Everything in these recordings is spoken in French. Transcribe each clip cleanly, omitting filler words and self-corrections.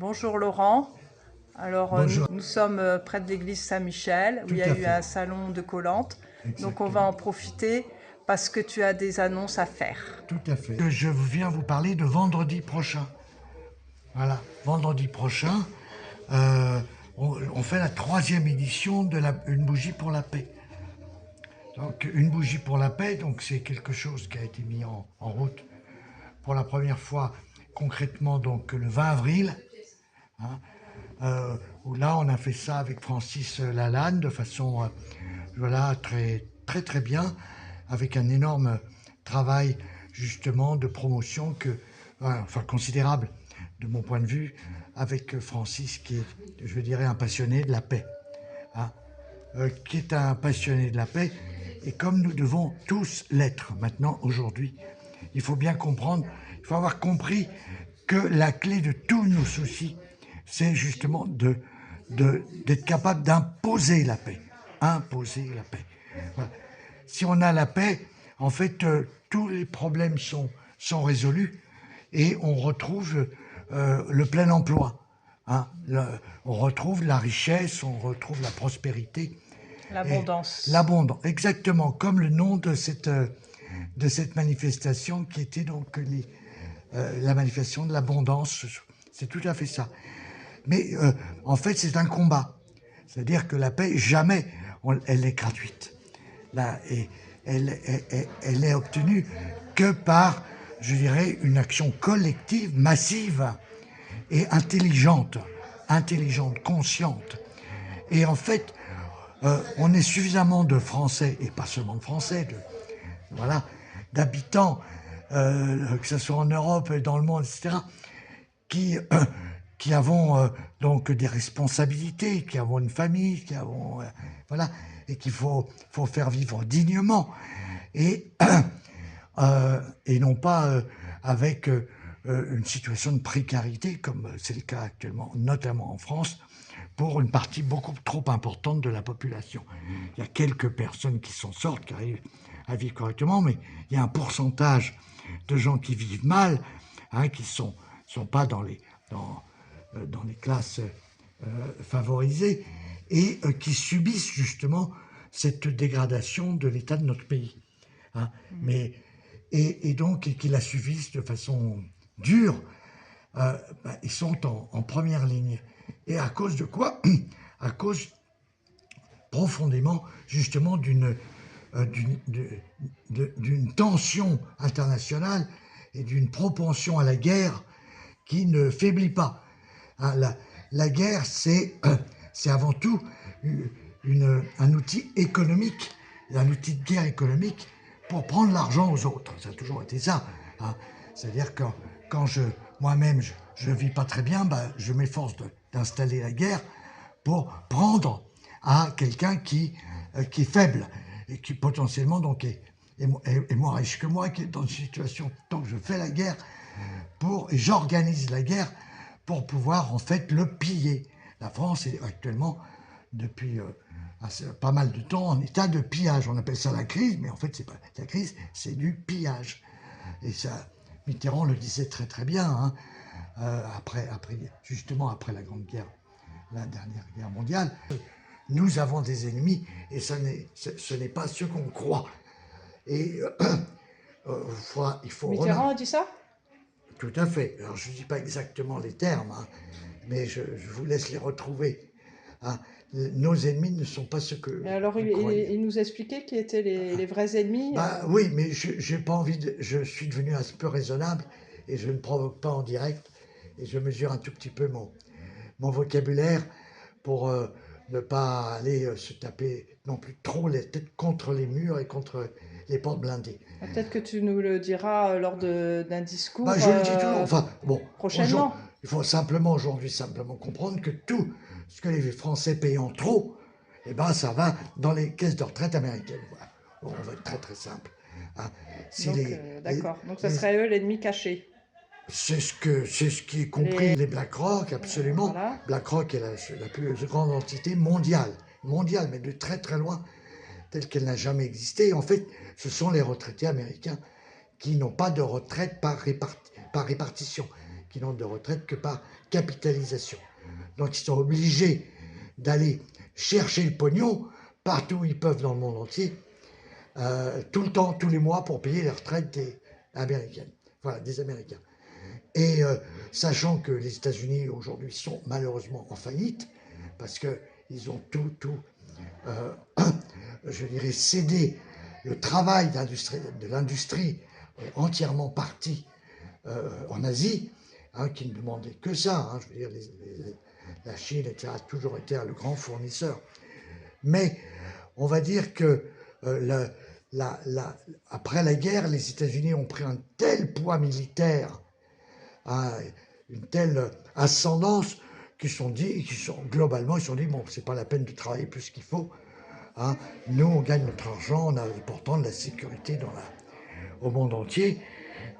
Bonjour Laurent. Alors Bonjour, nous sommes près de l'église Saint-Michel où tout il y a à eu fait, un salon de Colante. Donc on va exactement, en profiter parce que tu as des annonces à faire. tout à fait. Je viens vous parler de vendredi prochain. Voilà, vendredi prochain, euh, on fait la troisième édition de Une bougie pour la paix. Donc, une bougie pour la paix, donc c'est quelque chose qui a été mis en route pour la première fois concrètement donc le 20 avril, hein, où là on a fait ça avec Francis Lalanne de façon voilà, très, très très bien, avec un énorme travail justement de promotion enfin considérable de mon point de vue, avec Francis qui est, je dirais, un passionné de la paix, hein, qui est un passionné de la paix, et comme nous devons tous l'être maintenant aujourd'hui, il faut bien comprendre, il faut avoir compris que la clé de tous nos soucis, c'est justement d'être capable d'imposer la paix. Imposer la paix. Voilà. Si on a la paix, en fait, tous les problèmes sont résolus et on retrouve le plein emploi. Hein. On retrouve la richesse, on retrouve la prospérité. L'abondance. L'abondance, exactement, comme le nom de cette manifestation qui était donc la manifestation de l'abondance. C'est tout à fait ça. Mais en fait, c'est un combat. C'est-à-dire que la paix, jamais elle est gratuite. Là, et elle est obtenue que par, je dirais, une action collective, massive et intelligente, consciente. Et en fait, on est suffisamment de Français, et pas seulement de Français, voilà, d'habitants, que ce soit en Europe et dans le monde, etc., qui, qui avons donc des responsabilités, qui avons une famille, qui avons, voilà, et qu'il faut faire vivre dignement, et, et non pas avec une situation de précarité, comme c'est le cas actuellement, notamment en France, pour une partie beaucoup trop importante de la population. Il y a quelques personnes qui s'en sortent, qui arrivent à vivre correctement, mais il y a un pourcentage de gens qui vivent mal, hein, qui sont pas dans les classes favorisées et qui subissent justement cette dégradation de l'état de notre pays. Hein. Mais, et donc, et qui la subissent de façon dure, ils sont en première ligne. Et à cause de quoi? À cause profondément justement d'une tension internationale et d'une propension à la guerre qui ne faiblit pas. Hein, la guerre, c'est avant tout un outil économique, un outil de guerre économique pour prendre l'argent aux autres. Ça a toujours été ça. Hein. C'est-à-dire que quand moi-même, je ne vis pas très bien, je m'efforce d'installer la guerre pour prendre à quelqu'un qui est faible et qui potentiellement donc est moins riche que moi, qui est dans une situation. Donc je fais la guerre et j'organise la guerre pour pouvoir en fait le piller. La France est actuellement, depuis pas mal de temps, en état de pillage. On appelle ça la crise, mais en fait, c'est pas la crise, c'est du pillage. Et ça, Mitterrand le disait très très bien, hein, justement après la Grande Guerre, la dernière guerre mondiale. Nous avons des ennemis et ce n'est pas ce qu'on croit. Et il faut Mitterrand a dit ça? Tout à fait. Alors je ne dis pas exactement les termes, hein, mais je vous laisse les retrouver. Hein. Nos ennemis ne sont pas ce que Et alors vous croyez. il nous expliquait qui étaient les vrais ennemis. Oui, mais j'ai pas envie je suis devenu un peu raisonnable et je ne provoque pas en direct et je mesure un tout petit peu mon vocabulaire pour ne pas aller se taper non plus trop les têtes contre les murs et contre les portes blindées. Peut-être que tu nous le diras lors d'un discours Je le dis toujours. Enfin, bon, prochainement. il faut aujourd'hui comprendre que tout ce que les Français payent en trop, ça va dans les caisses de retraite américaines. Voilà. Bon, on va être très très simple. Hein. Si Donc d'accord. Donc ça serait eux l'ennemi caché. c'est ce qui est compris les BlackRock, absolument. Voilà. BlackRock est la plus grande entité mondiale, mais de très très loin, telle qu'elle n'a jamais existé. En fait, ce sont les retraités américains qui n'ont pas de retraite par répartition, qui n'ont de retraite que par capitalisation. Donc ils sont obligés d'aller chercher le pognon partout où ils peuvent dans le monde entier, tout le temps, tous les mois, pour payer les retraites des Américaines, voilà, des Américains. Et sachant que les États-Unis aujourd'hui sont malheureusement en faillite, parce qu'ils ont je dirais, cédé le travail de l'industrie entièrement parti en Asie, hein, qui ne demandait que ça. Hein, je veux dire, la Chine a toujours été le grand fournisseur. Mais on va dire que après la guerre, les États-Unis ont pris un tel poids militaire, hein, une telle ascendance, globalement, ils se sont dit, bon, c'est pas la peine de travailler plus qu'il faut. Hein. Nous, on gagne notre argent, on a pourtant de la sécurité au monde entier.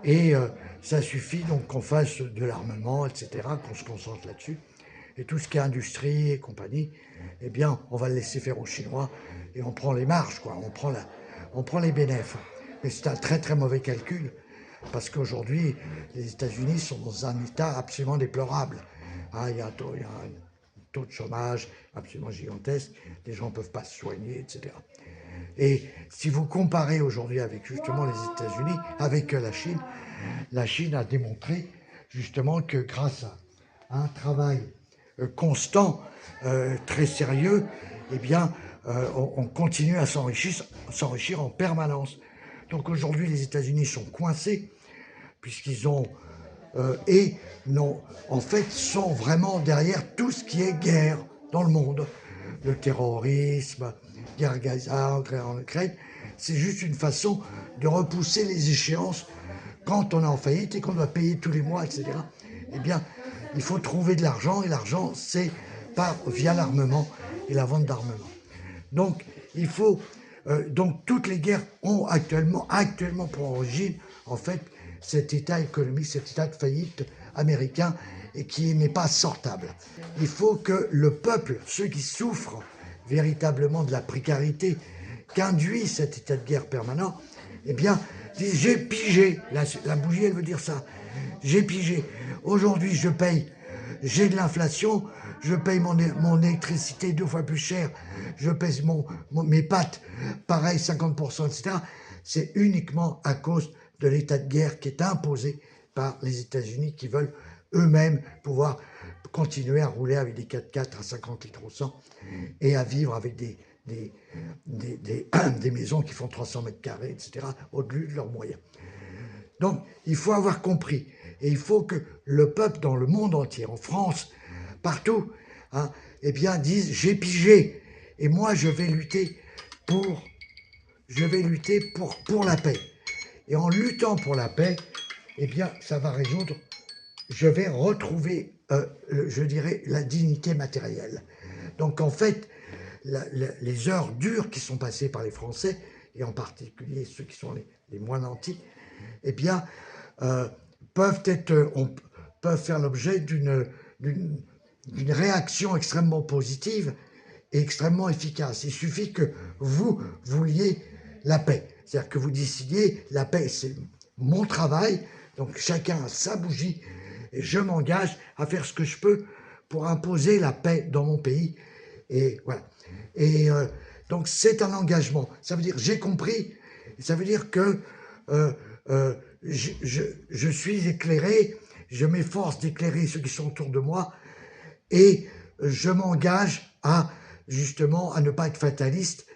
Et ça suffit donc qu'on fasse de l'armement, etc., qu'on se concentre là-dessus. Et tout ce qui est industrie et compagnie, eh bien, on va le laisser faire aux Chinois et on prend les marges, quoi. On prend les bénéfices. Mais c'est un très très mauvais calcul parce qu'aujourd'hui, les États-Unis sont dans un état absolument déplorable. Hein, il y a un taux de chômage absolument gigantesque, les gens ne peuvent pas se soigner, etc. Et si vous comparez aujourd'hui avec justement les États-Unis, avec la Chine a démontré justement que grâce à un travail constant, très sérieux, eh bien, on continue à s'enrichir en permanence. Donc aujourd'hui, les États-Unis sont coincés, puisqu'ils ont, en fait, sont vraiment derrière tout ce qui est guerre dans le monde. Le terrorisme, guerre à Gaza, en Ukraine, c'est juste une façon de repousser les échéances quand on est en faillite et qu'on doit payer tous les mois, etc. Eh bien, il faut trouver de l'argent, et l'argent, c'est via l'armement et la vente d'armement. Donc, donc toutes les guerres ont actuellement pour origine, en fait, cet état économique, cet état de faillite américain, et qui n'est pas sortable. Il faut que le peuple, ceux qui souffrent véritablement de la précarité qu'induit cet état de guerre permanent, eh bien, disent, j'ai pigé, la bougie, elle veut dire ça, j'ai pigé, aujourd'hui je paye, j'ai de l'inflation, je paye mon électricité 2 fois plus cher, je paye mes pâtes, pareil, 50%, etc. C'est uniquement à cause de l'état de guerre qui est imposé par les États-Unis, qui veulent eux-mêmes pouvoir continuer à rouler avec des 4x4 à 50 litres au 100 et à vivre avec des maisons qui font 300 mètres carrés, etc., au-delà de leurs moyens. Donc, il faut avoir compris, et il faut que le peuple dans le monde entier, en France, partout, hein, eh bien, dise, j'ai pigé, et moi, je vais lutter pour la paix. Et en luttant pour la paix, eh bien, ça va résoudre, je vais retrouver, je dirais, la dignité matérielle. Donc, en fait, les heures dures qui sont passées par les Français, et en particulier ceux qui sont les moins nantis, eh bien, peuvent faire l'objet d'une réaction extrêmement positive et extrêmement efficace. Il suffit que vous vouliez la paix. C'est-à-dire que vous décidiez, la paix, c'est mon travail, donc chacun a sa bougie, et je m'engage à faire ce que je peux pour imposer la paix dans mon pays. Et voilà. Et donc c'est un engagement. Ça veut dire j'ai compris. Ça veut dire que je suis éclairé. Je m'efforce d'éclairer ceux qui sont autour de moi, et je m'engage justement à ne pas être fataliste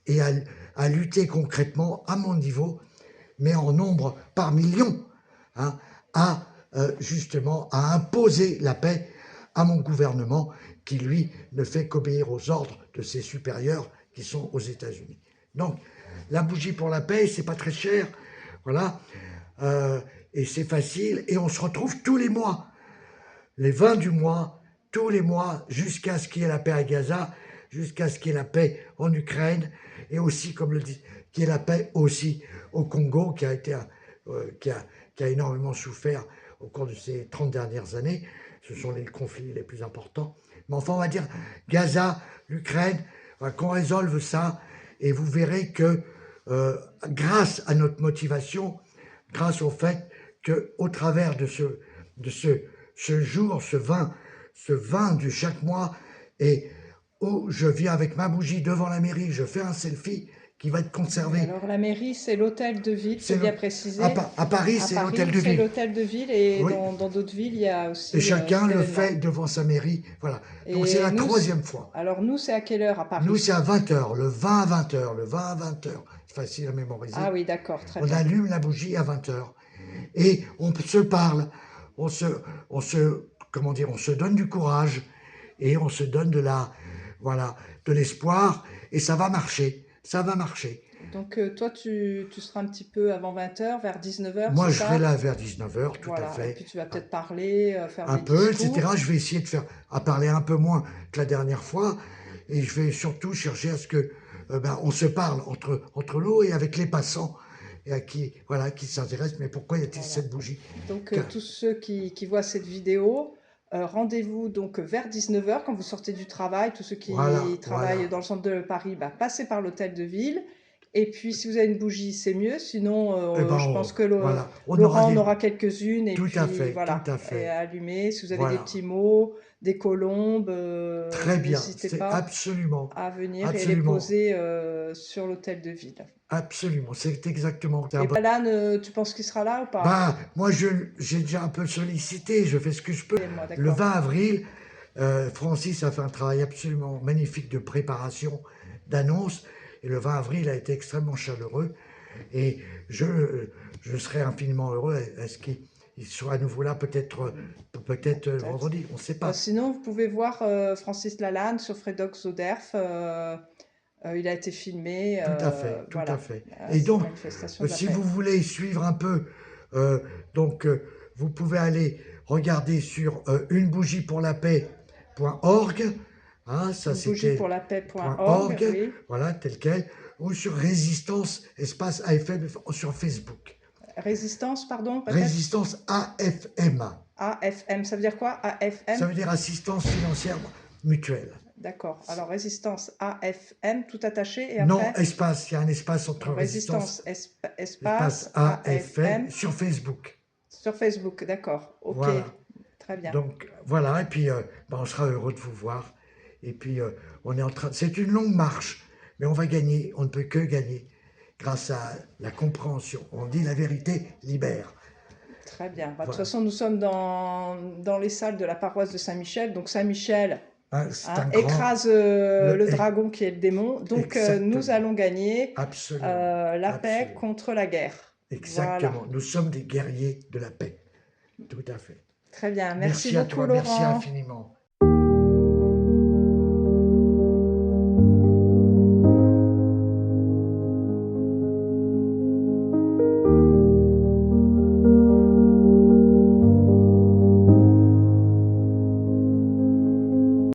et à lutter concrètement à mon niveau, mais en nombre par millions, hein, justement à imposer la paix à mon gouvernement, qui lui ne fait qu'obéir aux ordres de ses supérieurs qui sont aux États-Unis. Donc la bougie pour la paix, c'est pas très cher, voilà, et c'est facile, et on se retrouve tous les mois, les 20 du mois, tous les mois, jusqu'à ce qu'il y ait la paix à Gaza, jusqu'à ce qu'il y ait la paix en Ukraine, et aussi, comme le dit, qu'il y ait la paix aussi au Congo, qui a énormément souffert au cours de ces 30 dernières années. Ce sont les conflits les plus importants. Mais enfin, on va dire Gaza, l'Ukraine, qu'on résolve ça, et vous verrez que grâce à notre motivation, grâce au fait qu'au travers de de ce jour, ce 20 de chaque mois, et où je viens avec ma bougie devant la mairie, je fais un selfie qui va être conservé. Alors la mairie, c'est l'hôtel de ville, faut C'est bien le- préciser. à Paris, À c'est l'hôtel Paris, de c'est ville. l'hôtel de ville et Oui. dans d'autres villes, il y a Et aussi chacun cet le événement. fait devant sa mairie. Voilà. Donc c'est Et la nous, troisième fois. alors nous, c'est à quelle heure à Nous, Paris? c'est à 20 h, le 20 à 20 h, le 20 à 20 h. C'est facile à mémoriser. Ah oui, d'accord, très On bien. allume la bougie à 20 h. Et on se parle. Comment dire, on se donne du courage et on se donne voilà, de l'espoir. Et ça va marcher. Ça va marcher. Donc toi, tu seras un petit peu avant 20 h, vers 19 h, Moi, c'est je serai ça? là vers 19 h, tout à Voilà, et fait. puis tu vas peut-être parler, faire Un des peu, etc. discours. Je vais essayer à parler un peu moins que la dernière fois, et je vais surtout chercher à ce que on se parle entre nous et avec les passants et à qui s'intéressent. Mais pourquoi y a-t-il Voilà. cette bougie? Donc tous ceux qui voient cette vidéo, rendez-vous donc vers 19 h quand vous sortez du travail. Tous ceux Voilà, qui voilà. travaillent dans le centre de Paris, bah, passez par l'hôtel de ville. Et puis si vous avez une bougie, c'est mieux. Sinon, Eh ben, je pense que voilà, on aura Laurent en des. aura quelques-unes. Et Tout à puis fait, tout voilà, à et fait. allumer. Si vous avez des Voilà. petits mots, des colombes, Très bien. n'hésitez C'est pas absolument, à venir et les absolument, poser sur l'hôtel de ville. absolument. C'est exactement. Et Alan, tu penses qu'il sera là ou pas? Bah, moi, j'ai déjà un peu sollicité, je fais ce que je peux. Moi, Le d'accord. 20 avril, Francis a fait un travail absolument magnifique de préparation, d'annonce, et le 20 avril a été extrêmement chaleureux, et je serais infiniment heureux à ce qu'il soit à nouveau là, peut-être vendredi, on ne sait pas. Sinon, vous pouvez voir Francis Lalanne sur Fredox Oderf. Il a été filmé. Tout à fait, tout à Voilà, fait. à Et cette donc, manifestation de la si paix. vous voulez suivre un peu, euh, donc vous pouvez aller regarder sur unebougiepourlapaix.org, hein, ça c'était Bougiepourlapaix.org, .org, oui. voilà, tel quel, ou sur Résistance Espace AFM sur Facebook. Résistance, pardon, peut-être? Résistance AFM. AFM, ça veut dire quoi? Ça AFM? veut dire Assistance Financière Mutuelle. D'accord. Alors, résistance AFM, tout attaché, et Non, après? espace, il y a un espace entre Résistance espace espace AFM AFM sur Facebook. sur Facebook, d'accord. Ok, Voilà. très bien. Donc voilà, et puis on sera heureux de vous voir. Et puis on est en train. C'est une longue marche, mais on va gagner. On ne peut que gagner grâce à la compréhension. On dit la vérité libère. Très bien. Bah, de Voilà. toute façon, nous sommes dans les salles de la paroisse de Saint-Michel. Donc Saint-Michel C'est un grand. écrase le dragon qui est le démon. Donc nous allons gagner Absolument. la paix Absolument. contre la guerre. Exactement. Voilà. Nous sommes des guerriers de la paix. Tout à fait. Très bien. Merci à beaucoup, toi. Merci Laurent. infiniment.